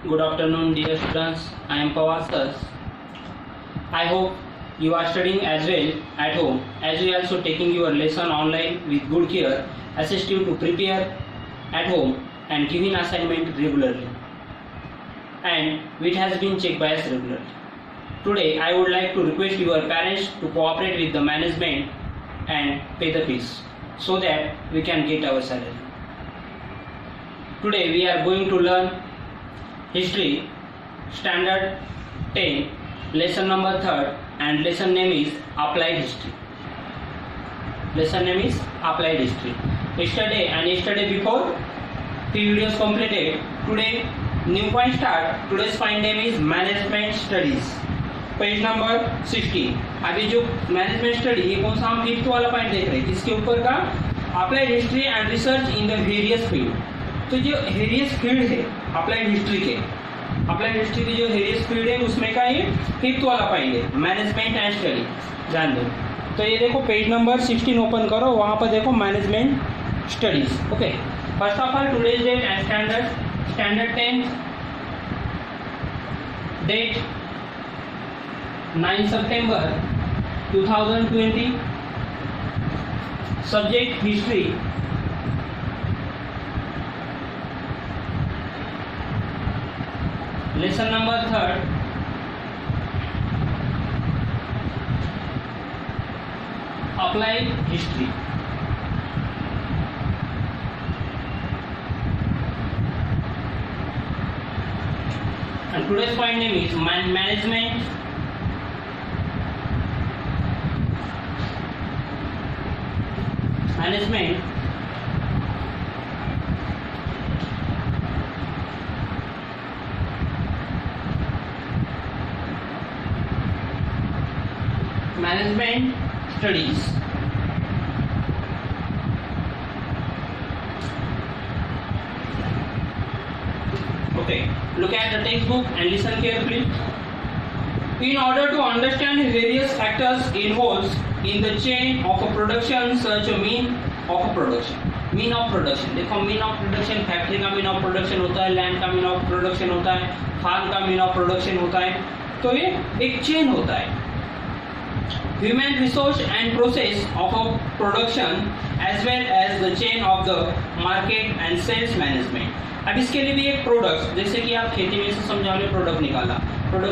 Good afternoon, dear students. I am Pawar sir. I hope you are studying as well at home, as we also taking your lesson online with good care, assist you to prepare at home and giving assignment regularly, and which has been checked by us regularly. Today, I would like to request your parents to cooperate with the management and pay the fees so that we can get our salary. Today, we are going to learn History, Standard 10, lesson number 3rd, and lesson name is Applied History. Lesson name is Applied History. Yesterday and yesterday before, 3 videos completed. Today, new point start. Today's point name is Management Studies. Page number 16. अभी जो management study ये कौन सा हम 5th वाला point देख रहे हैं, इसके ऊपर का applied history and research in the various field. तो जो वेरियस फील्ड है अप्लाइड हिस्ट्री की जो वेरियस फील्ड है उसमें का ये 5th वाला पॉइंट है, मैनेजमेंट एंड स्टडी. ध्यान दो. तो ये देखो पेज नंबर 16 ओपन करो, वहाँ पर देखो management studies. Okay, first of all today's date and standard 10 date 9 September 2020. Subject history. Lesson number 3rd. Applied history. And today's point name is management. Management studies. Okay, look at the textbook and listen carefully. In order to understand various factors involved in the chain of a production, such a mean of production. देखो mean of production, factory का mean of production होता है, land का mean of production होता है, farm का mean of production होता है. तो ये एक चेन होता है. Human resource and process of a production as well as the chain of the market and sales management. अब इसके लिए भी एक प्रोडक्ट, जैसे कि आप खेती में से समझा आपने प्रोडक्ट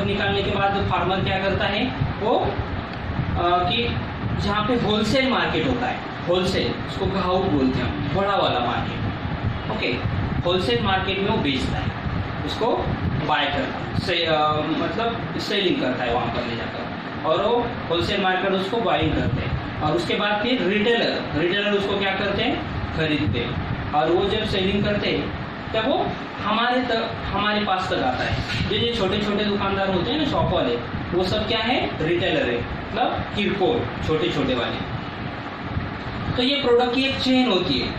निकालने के बाद फार्मर क्या करता है वो कि जहाँ पे होलसेल मार्केट होता है, होलसेल उसको घाउट बोलते हैं, बड़ा वाला मार्केट. ओके, होलसेल मार्केट में वो बेचता है, उसको बाय करता, मतलब सेलिंग करता है वहाँ पर ले जाकर, और वो होलसेल मार्केट उसको बाइंग करते हैं. और उसके बाद फिर रिटेलर उसको क्या करते हैं, खरीदते हैं. और वो जब सेलिंग करते हैं तब वो हमारे पास तक आता है. जो छोटे छोटे दुकानदार होते हैं ना, शॉप वाले, वो सब क्या है, रिटेलर है, मतलब किरकोल छोटे वाले. तो ये प्रोडक्ट की एक चेन होती है.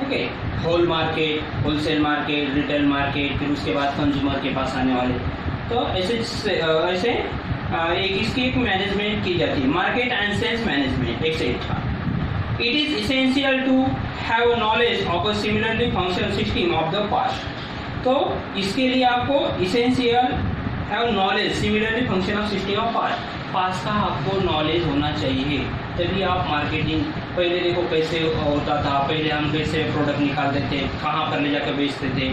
Okay, whole market, wholesale market, retail market, फिर उसके बाद कंज्यूमर के पास आने वाले. तो ऐसे एक इसकी एक मैनेजमेंट की जाती है, market and sales management etcetera. It is essential to have knowledge of a similarly function system of the past. तो इसके लिए आपको essential have knowledge similarly function of system of past का आपको नॉलेज होना चाहिए, तभी आप मार्केटिंग. पहले देखो कैसे होता था, पहले हम कैसे प्रोडक्ट निकालते थे, कहाँ पर ले जाकर बेचते थे,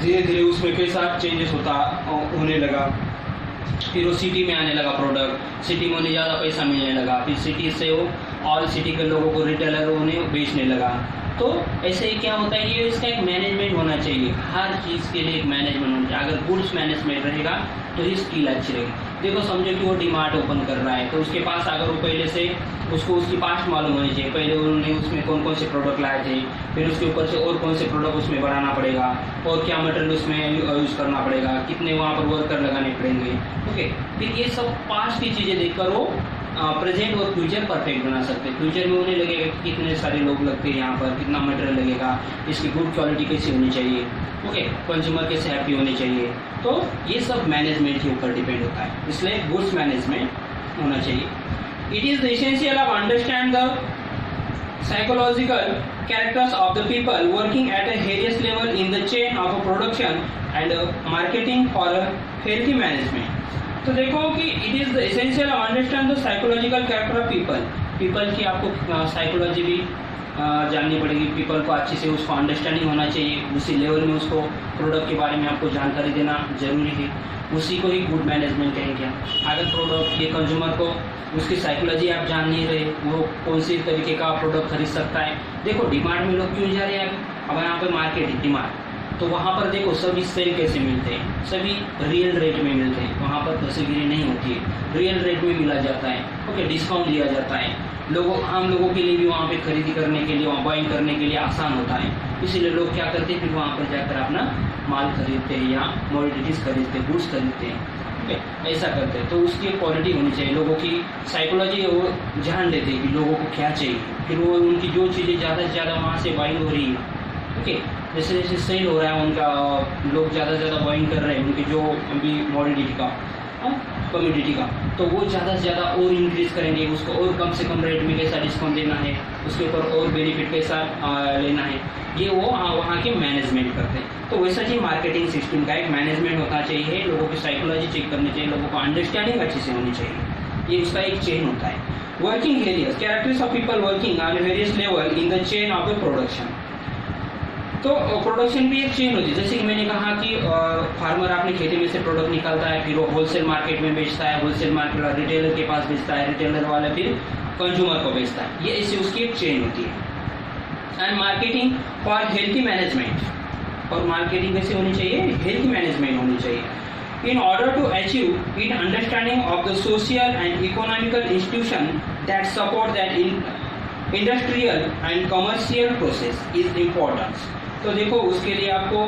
धीरे धीरे उसमें कैसा चेंजेस होने लगा. फिर वो सिटी में आने लगा प्रोडक्ट, सिटी में उन्हें ज़्यादा पैसा मिलने लगा, फिर सिटी से वो ऑल सिटी के लोगों को रिटेलर उन्हें बेचने लगा. तो ऐसे ही क्या होता है, ये इसका एक मैनेजमेंट होना चाहिए. हर चीज़ के लिए एक मैनेजमेंट होना चाहिए. अगर गुड्स मैनेजमेंट रहेगा तो ये स्किल अच्छी रहेगी. देखो समझो कि वो डीमार्ट ओपन कर रहा है, तो उसके पास अगर वो पहले से उसको उसकी पास्ट मालूम होनी चाहिए, पहले उन्होंने उसमें कौन कौन से प्रोडक्ट लाए थे, फिर उसके ऊपर से और कौन से प्रोडक्ट उसमें बढ़ाना पड़ेगा, और क्या मटेरियल उसमें यूज़ करना पड़ेगा, कितने वहाँ पर वर्कर लगाने पड़ेंगे. ओके, फिर ये सब पास्ट की चीज़ें देखकर वो प्रेजेंट और फ्यूचर परफेक्ट बना सकते हैं. फ्यूचर में उन्हें लगेगा कि कितने सारे लोग लगते हैं यहाँ पर, कितना मटेरियल लगेगा, इसकी गुड क्वालिटी कैसी होनी चाहिए, ओके, कंज्यूमर कैसे हैप्पी होने चाहिए. तो ये सब मैनेजमेंट के ऊपर डिपेंड होता है, इसलिए गुड्स मैनेजमेंट होना चाहिए. It is essential of understand the psychological characters of the people working at a various level in the chain of a production and marketing for a healthy management. तो देखो कि it is essential to understand the psychological character of people की आपको psychology भी जाननी पड़ेगी, people को अच्छे से उसको अंडरस्टैंडिंग होना चाहिए, उसी लेवल में उसको प्रोडक्ट के बारे में आपको जानकारी देना जरूरी है, उसी को ही गुड मैनेजमेंट कहेंगे। अगर प्रोडक्ट के कंज्यूमर को उसकी साइकोलॉजी आप जान नहीं रहे, वो कौन सी तरीके का प्रोडक्ट खरीद सकता है। देखो डिमांड में लोग क्यों जा रहे हैं, अब यहाँ पे मार्केट है डिमांड, तो वहाँ पर देखो सभी सेल कैसे मिलते हैं, सभी रियल रेट में मिलते हैं, वहाँ पर पैसेगिरी नहीं होती है, रियल रेट में मिला जाता है, ओके, डिस्काउंट दिया जाता है, आम लोगों के लिए भी वहाँ पे खरीदी करने के लिए, वहाँ बाइंग करने के लिए आसान होता है, इसीलिए लोग क्या करते हैं, फिर वहाँ पर जाकर अपना माल खरीदते हैं या मॉडिटीज खरीदते हैं, गुड्स खरीदते हैं, ऐसा करते हैं। तो उसकी क्वालिटी होनी चाहिए, लोगों की साइकोलॉजी वो ध्यान देते हैं कि लोगों को क्या चाहिए, फिर वो उनकी जो चीज़ें ज़्यादा से ज़्यादा वहाँ से बाइंग हो रही है, ओके, जैसे जैसे सेल हो रहा है उनका, लोग ज़्यादा से ज़्यादा बाइंग कर रहे हैं उनकी जो अभी मॉडिटी का कम्युनिटी का, तो वो ज़्यादा से ज़्यादा और इंक्रीज़ करेंगे, उसको और कम से कम रेट में कैसा डिस्काउंट देना है, उसके ऊपर और बेनिफिट कैसा लेना है, ये वो वहाँ के मैनेजमेंट करते हैं। तो वैसा ही मार्केटिंग सिस्टम का एक मैनेजमेंट होना चाहिए, लोगों की साइकोलॉजी चेक करनी चाहिए, लोगों को अंडरस्टैंडिंग अच्छे से होनी चाहिए, ये उसका एक चेन होता है। Working areas, characters of people working on various level in the chain of the production. तो प्रोडक्शन भी एक चेन होती है, जैसे कि मैंने कहा कि फार्मर अपने खेती में से प्रोडक्ट निकालता है, फिर वो होलसेल मार्केट में बेचता है, होलसेल मार्केट वाला रिटेलर के पास बेचता है, रिटेलर वाला फिर कंज्यूमर को बेचता है, ये ऐसी उसकी एक चेन होती है। And marketing for healthy management, और मार्केटिंग कैसे होनी चाहिए, हेल्थी मैनेजमेंट होनी चाहिए। In order to achieve it, understanding of the social and economical institution that support that industrial and commercial process is important. तो देखो उसके लिए आपको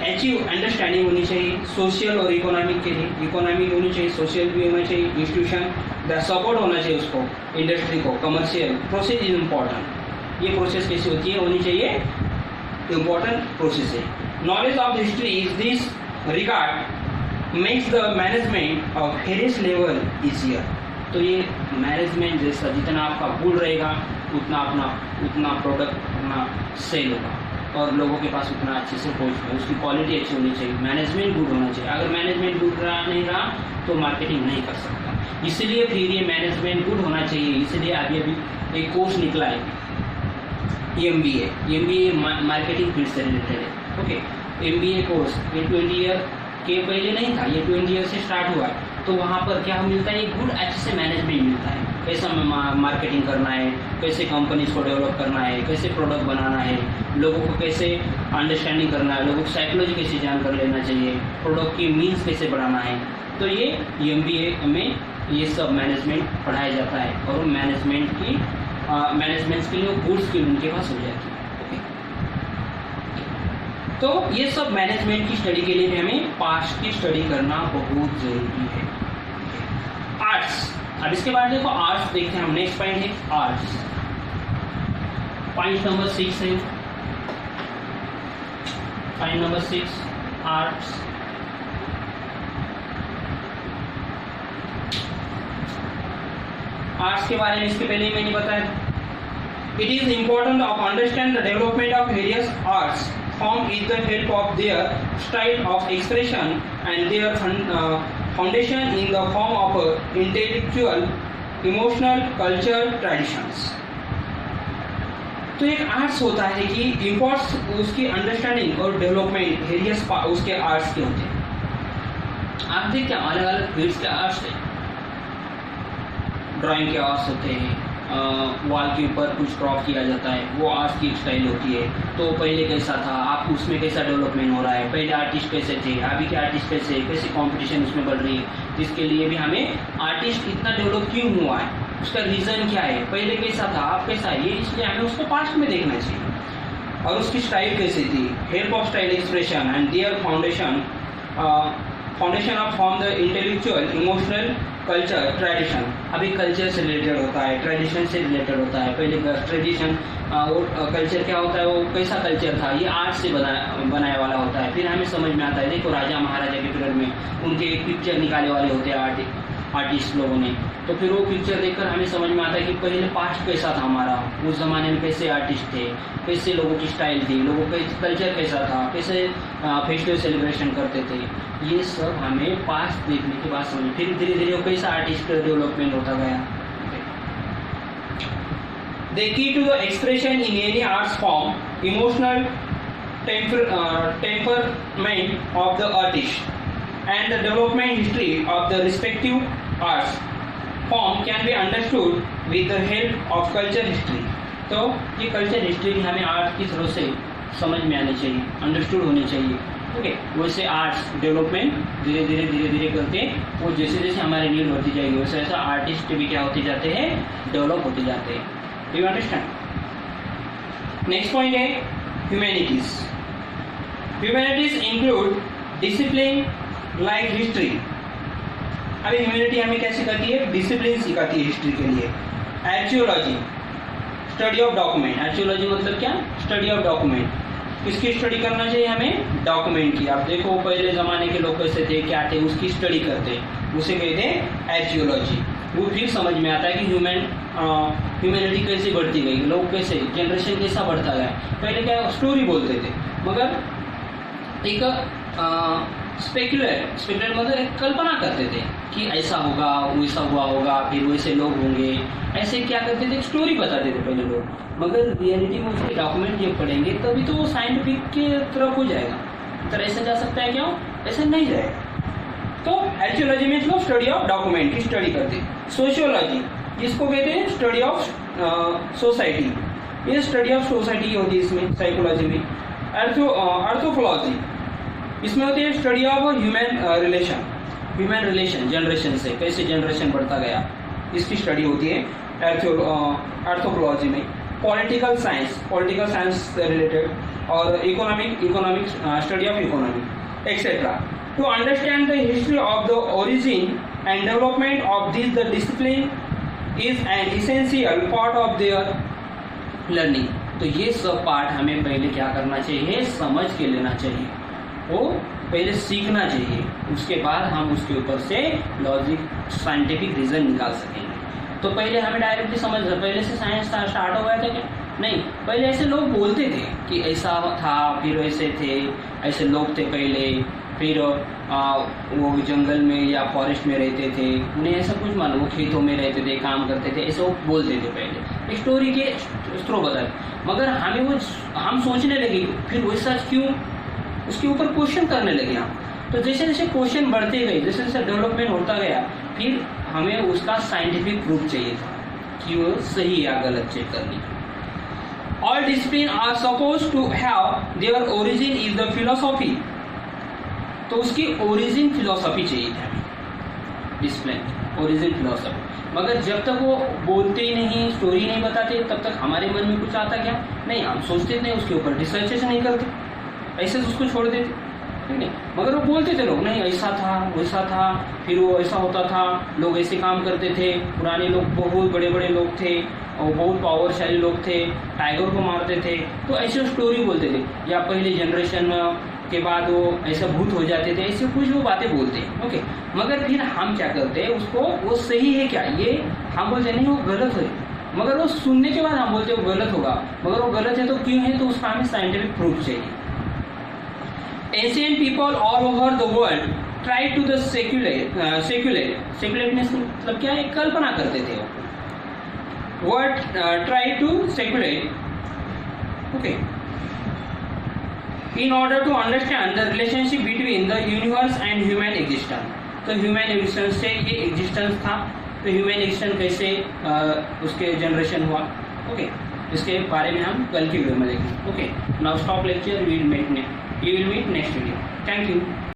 अचीव अंडरस्टैंडिंग होनी चाहिए, सोशल और इकोनॉमिक के लिए, इकोनॉमिक होनी चाहिए, सोशल भी होना चाहिए, इंस्टीट्यूशन दैट सपोर्ट होना चाहिए उसको, इंडस्ट्री को, कमर्शियल प्रोसेस इज इम्पॉर्टेंट। ये प्रोसेस कैसी होती है, होनी चाहिए, इम्पॉर्टेंट प्रोसेस है। Knowledge of history is this regard makes the management of various level easier. तो ये मैनेजमेंट जैसा जितना आपका गुड रहेगा उतना प्रोडक्ट अपना सेल होगा और लोगों के पास उतना अच्छे से पहुँचेगा, उसकी क्वालिटी अच्छी होनी चाहिए, मैनेजमेंट गुड होना चाहिए। अगर मैनेजमेंट गुड नहीं रहा तो मार्केटिंग नहीं कर सकता, इसलिए फिर ये मैनेजमेंट गुड होना चाहिए। इसलिए अभी एक कोर्स निकला है MBA मार्केटिंग फील्ड से रिलेटेड है, ओके। MBA कोर्स ये 20 ईयर के पहले नहीं था, ये 20 ईयर से स्टार्ट हुआ। तो वहाँ पर क्या मिलता है, गुड अच्छे से मैनेजमेंट मिलता है, कैसा मार्केटिंग करना है, कैसे कंपनीज को डेवलप करना है, कैसे प्रोडक्ट बनाना है, लोगों को कैसे अंडरस्टैंडिंग करना है, लोगों को साइकोलॉजी कैसे जान कर लेना चाहिए, प्रोडक्ट की मीन्स कैसे बढ़ाना है। तो ये MBA में ये सब मैनेजमेंट पढ़ाया जाता है और मैनेजमेंट के लिए गुड स्किल उनके पास हो जाती है, ओके। तो ये सब मैनेजमेंट की स्टडी के लिए भी हमें पास्ट की स्टडी करना बहुत जरूरी है। आर्ट्स, अब इसके बाद देखो आर्ट्स देखते हैं हम, नेक्स्ट पॉइंट है आर्ट्स, पॉइंट नंबर 6 है, पॉइंट नंबर 6 आर्ट्स। आर्ट्स के बारे में इसके पहले ही मैंने बताया, it is important of understand the development of various arts formed with the help of their style of expression and their foundation in the form of intellectual, emotional, cultural traditions. तो एक arts होता है कि imports उसकी understanding और development various उसके arts के होते हैं। आप देखते हैं अलग अलग फील्ड्स के आर्ट्स हैं, ड्राइंग के आर्ट्स होते हैं, वॉल के ऊपर कुछ ड्रॉ किया जाता है, वो आर्ट की एक स्टाइल होती है। तो पहले कैसा था, आप उसमें कैसा डेवलपमेंट हो रहा है, पहले आर्टिस्ट कैसे थे, अभी के आर्टिस्ट कैसे कंपटीशन उसमें बढ़ रही है, जिसके लिए भी हमें आर्टिस्ट इतना डेवलप क्यों हुआ है, उसका रीज़न क्या है, पहले कैसा था अब कैसा है, ये इसलिए हमें उसको पास्ट में देखना चाहिए। और उसकी स्टाइल कैसी थी, help of style expression and their foundation of form the intellectual, emotional, culture, tradition. अभी कल्चर से रिलेटेड होता है, ट्रेडिशन से रिलेटेड होता है। पहले ट्रेडिशन और कल्चर क्या होता है, वो कैसा कल्चर था, ये आर्ट से बनाया वाला होता है। फिर हमें समझ में आता है, देखो राजा महाराजा के पीरियड में उनके एक पिक्चर निकाले वाले होते हैं आर्टिस्ट लोगों ने। तो फिर वो पिक्चर देखकर हमें समझ में आता है कि पहले पास्ट कैसा था हमारा, उस ज़माने में कैसे आर्टिस्ट थे, कैसे लोगों की स्टाइल थी, लोगों का कल्चर कैसा था, कैसे फेस्टिवल सेलिब्रेशन करते थे। ये सब हमें पास्ट देखने के बाद समझ, फिर धीरे धीरे वो कैसा आर्टिस्ट डेवलपमेंट होता गया। The key to the expression in any arts form, emotional temperament of the artist and the development history of the respective arts form can be understood with the help of culture history. तो ये culture history हमें art की तरफ से समझ में आनी चाहिए, अंडरस्टूड होनी चाहिए। ओके, वैसे आर्ट्स डेवलपमेंट धीरे धीरे करते वो जैसे जैसे हमारी नीड होती जाएगी वैसे वैसे आर्टिस्ट भी क्या होते जाते हैं, डेवलप होते जाते हैं। Do you understand? Next point है humanities. Humanities include discipline like history. अभी ह्यूमैनिटी हमें क्या सिखाती है? डिसिप्लिन सिखाती है हिस्ट्री के लिए। Archaeology, study of document. Archaeology मतलब क्या? Study of document. किसकी स्टडी करना चाहिए हमें? डॉक्यूमेंट की। आप देखो पहले ज़माने के लोग कैसे थे, क्या थे, उसकी स्टडी करते, उसे कहते हैं आर्कियोलॉजी। वो फिर समझ में आता है कि ह्यूमैनिटी कैसे बढ़ती गई, लोग कैसे, जनरेशन कैसा बढ़ता गया। पहले क्या स्टोरी बोलते थे, मगर एक स्पेकुलेट मतलब एक कल्पना करते थे कि ऐसा होगा, वैसा हुआ होगा, फिर वैसे लोग होंगे, ऐसे क्या करते थे, स्टोरी बताते थे पहले लोग। मगर रियलिटी में उसके डॉक्यूमेंट जब पढ़ेंगे तभी तो वो साइंटिफिक के तरफ हो जाएगा। तो ऐसा जा सकता है क्या? ऐसा नहीं जाएगा। तो आर्कियोलॉजी में मतलब स्टडी ऑफ डॉक्यूमेंट की स्टडी करते। सोशियोलॉजी, इसको कहते हैं स्टडी ऑफ सोसाइटी। ये स्टडी ऑफ सोसाइटी होती है इसमें, साइकोलॉजी में। एंथ्रोपोलॉजी, इसमें होती है study of human relation generation से, कैसे जनरेशन बढ़ता गया, इसकी स्टडी होती है एंथ्रोपोलॉजी में। पॉलिटिकल साइंस से रिलेटेड, और economic study of economic etcetera. To understand the history of the origin and development of the discipline is an essential part of their learning. तो ये सब पार्ट हमें पहले क्या करना चाहिए? समझ के लेना चाहिए, वो पहले सीखना चाहिए, उसके बाद हम उसके ऊपर से लॉजिक साइंटिफिक रीजन निकाल सकेंगे। तो पहले हमें डायरेक्टली समझ, पहले से साइंस स्टार्ट हो गया था क्या? नहीं, पहले ऐसे लोग बोलते थे कि ऐसा था, फिर वैसे थे, ऐसे लोग थे पहले, फिर वो जंगल में या फॉरेस्ट में रहते थे, उन्हें ऐसा कुछ मालूम, वो खेतों में रहते थे, काम करते थे, ऐसे वो बोलते थे पहले, स्टोरी के थ्रू बताए। मगर हम सोचने लगे फिर वैसा क्यों, उसके ऊपर क्वेश्चन करने लगे हम। तो जैसे जैसे क्वेश्चन बढ़ते गए, जैसे जैसे डेवलपमेंट होता गया, फिर हमें उसका साइंटिफिक प्रूफ चाहिए था कि वो सही या गलत चेक करने। All disciplines are supposed to have their origin is the philosophy. तो उसकी ओरिजिन फिलोसफी चाहिए था हमें, डिसिप्लिन ओरिजिन फिलोसफी। मगर जब तक वो बोलते ही नहीं, स्टोरी नहीं बताते, तब तक हमारे मन में कुछ आता क्या? नहीं, हम सोचते नहीं, उसके ऊपर रिसर्च नहीं करते, ऐसे उसको छोड़ देते, ठीक है। मगर वो बोलते थे लोग, नहीं ऐसा था, वैसा था, फिर वो ऐसा होता था, लोग ऐसे काम करते थे, पुराने लोग बहुत बड़े बड़े लोग थे और बहुत पावरशाली लोग थे, टाइगर को मारते थे, तो ऐसे स्टोरी बोलते थे। या पहले जनरेशन के बाद वो ऐसे भूत हो जाते थे, ऐसे कुछ वो बातें बोलते हैं, ओके। मगर फिर हम क्या करते हैं, उसको वो सही है क्या, ये हम बोलते नहीं, वो गलत है। मगर वो सुनने के बाद हम बोलते वो गलत होगा, मगर वो गलत है तो क्यों है, तो उसका हमें साइंटिफिक प्रूफ चाहिए। Ancient people all over the world try to the speculativeness मतलब क्या है, कल्पना करते थे वो, word try to speculate, okay, in order to understand the relationship between the universe and human existence। तो ह्यूमन एग्जिस्टेंस से ये एग्जिस्टेंस था, तो ह्यूमन एग्जिस्टेंस कैसे उसके जनरेशन हुआ, ओके, इसके बारे में हम कल की वीडियो में देखेंगे। Okay, now stop lecture, we will meet next video. Thank you.